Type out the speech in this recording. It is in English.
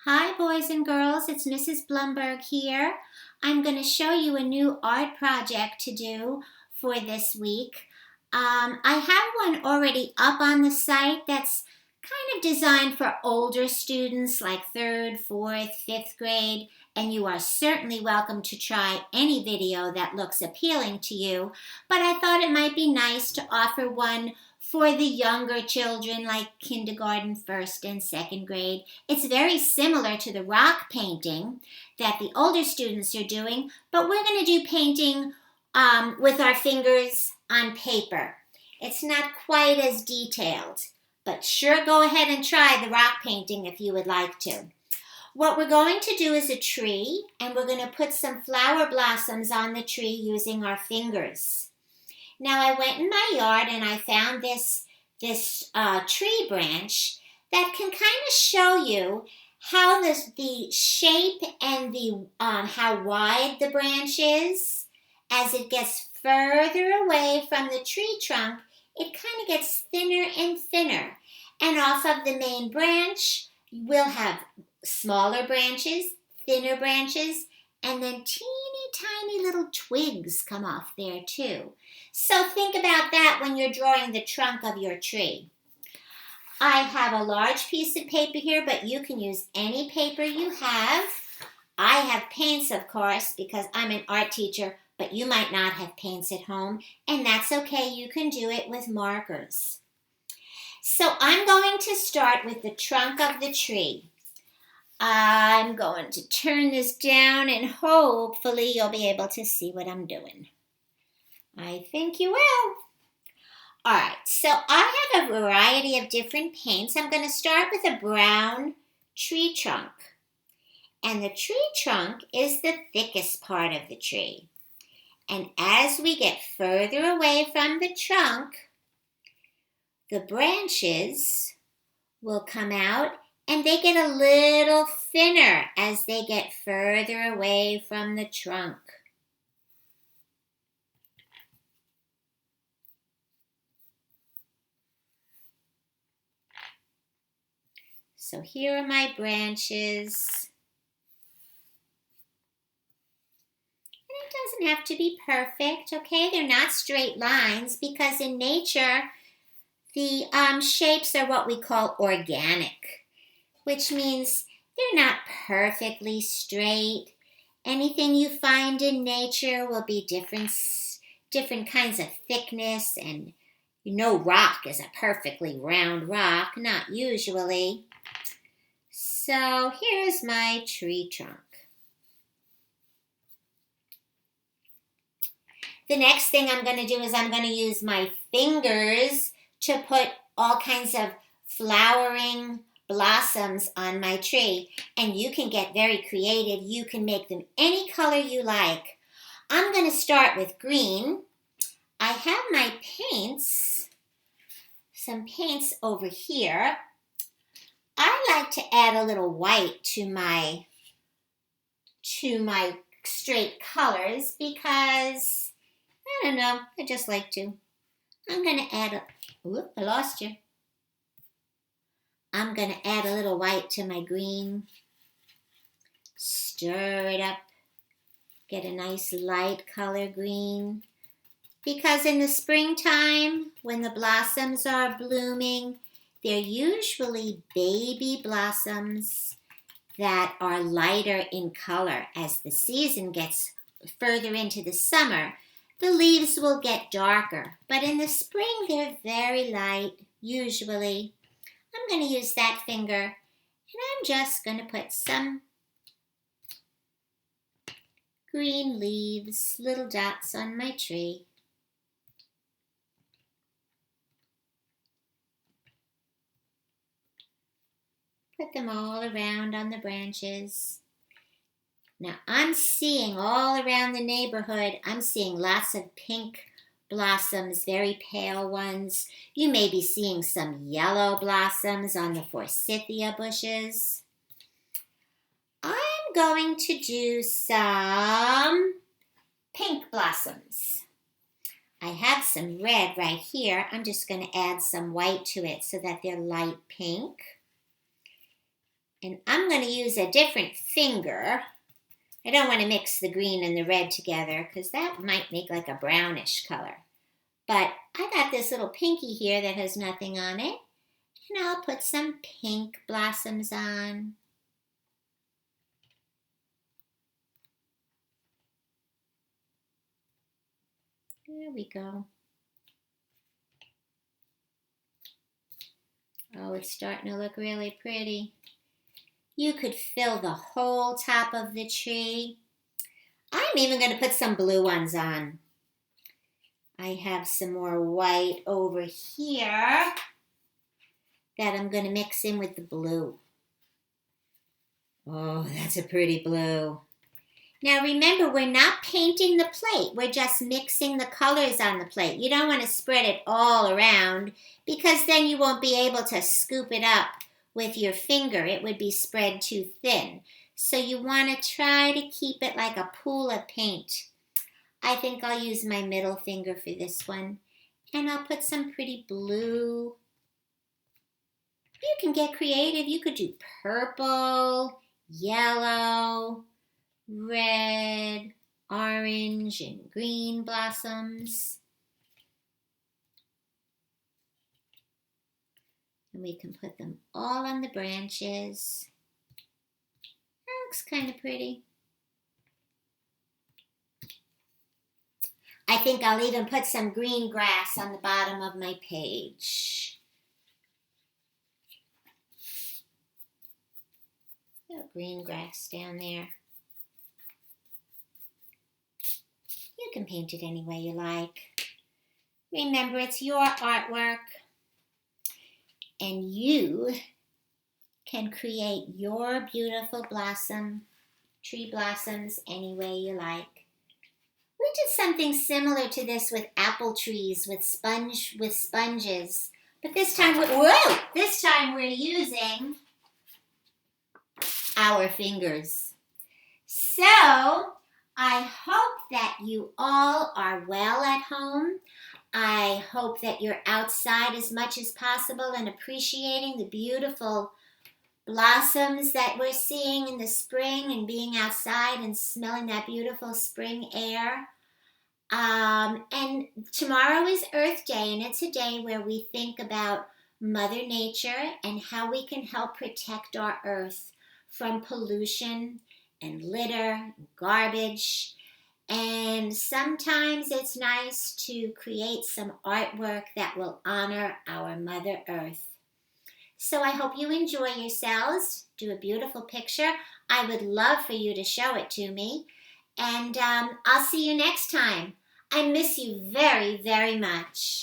Hi, boys and girls. It's Mrs. Blumberg here. I'm going to show you a new art project to do for this week. I have one already up on the site that's kind of designed for older students like 3rd, 4th, 5th grade, and you are certainly welcome to try any video that looks appealing to you, but I thought it might be nice to offer one for the younger children like kindergarten, 1st, and 2nd grade. It's very similar to the rock painting that the older students are doing, but we're going to do painting with our fingers on paper. It's not quite as detailed, but sure go ahead and try the rock painting if you would like to. What we're going to do is a tree, and we're going to put some flower blossoms on the tree using our fingers. Now I went in my yard and I found this tree branch that can kind of show you how the shape and the how wide the branch is. As it gets further away from the tree trunk, it kind of gets thinner and thinner. And off of the main branch, we'll have smaller branches, thinner branches, and then teeny tiny little twigs come off there too. So think about that when you're drawing the trunk of your tree. I have a large piece of paper here, but you can use any paper you have. I have paints, of course, because I'm an art teacher, but you might not have paints at home, and that's okay. You can do it with markers. So I'm going to start with the trunk of the tree. I'm going to turn this down and hopefully you'll be able to see what I'm doing. I think you will. All right, so I have a variety of different paints. I'm going to start with a brown tree trunk. And the tree trunk is the thickest part of the tree. And as we get further away from the trunk, the branches will come out and they get a little thinner as they get further away from the trunk. So here are my branches. And it doesn't have to be perfect, okay? They're not straight lines because in nature, the shapes are what we call organic, which means they're not perfectly straight. Anything you find in nature will be different kinds of thickness, and rock is a perfectly round rock, not usually. So here's my tree trunk. The next thing I'm going to do is I'm going to use my fingers to put all kinds of flowering blossoms on my tree. And you can get very creative. You can make them any color you like. I'm going to start with green. I have my paints, some paints over here. I like to add a little white to my straight colors because, I don't know, I just like to. I'm going to add I lost you. I'm going to add a little white to my green. Stir it up. Get a nice light color green. Because in the springtime, when the blossoms are blooming, they're usually baby blossoms that are lighter in color. As the season gets further into the summer, the leaves will get darker. But in the spring, they're very light, usually. I'm going to use that finger, and I'm just going to put some green leaves, little dots on my tree. Put them all around on the branches. Now I'm seeing all around the neighborhood, I'm seeing lots of pink blossoms, very pale ones. You may be seeing some yellow blossoms on the forsythia bushes. I'm going to do some pink blossoms. I have some red right here. I'm just going to add some white to it so that they're light pink. And I'm going to use a different finger. I don't want to mix the green and the red together because that might make like a brownish color. But I got this little pinky here that has nothing on it. And I'll put some pink blossoms on. There we go. Oh, it's starting to look really pretty. You could fill the whole top of the tree. I'm even going to put some blue ones on. I have some more white over here that I'm going to mix in with the blue. Oh, that's a pretty blue. Now remember, we're not painting the plate. We're just mixing the colors on the plate. You don't want to spread it all around because then you won't be able to scoop it up with your finger. It would be spread too thin. So you want to try to keep it like a pool of paint. I think I'll use my middle finger for this one. And I'll put some pretty blue. You can get creative. You could do purple, yellow, red, orange, and green blossoms. And we can put them all on the branches. That looks kind of pretty. I think I'll even put some green grass on the bottom of my page. Green grass down there. You can paint it any way you like. Remember, it's your artwork. And you can create your beautiful tree blossoms any way you like. We did something similar to this with apple trees with sponges. But this time we're using our fingers. So, I hope that you all are well at home. I hope that you're outside as much as possible and appreciating the beautiful blossoms that we're seeing in the spring and being outside and smelling that beautiful spring air. And tomorrow is Earth Day, and it's a day where we think about Mother Nature and how we can help protect our Earth from pollution and litter and garbage. And sometimes it's nice to create some artwork that will honor our Mother Earth. So I hope you enjoy yourselves. Do a beautiful picture. I would love for you to show it to me. And I'll see you next time. I miss you very, very much.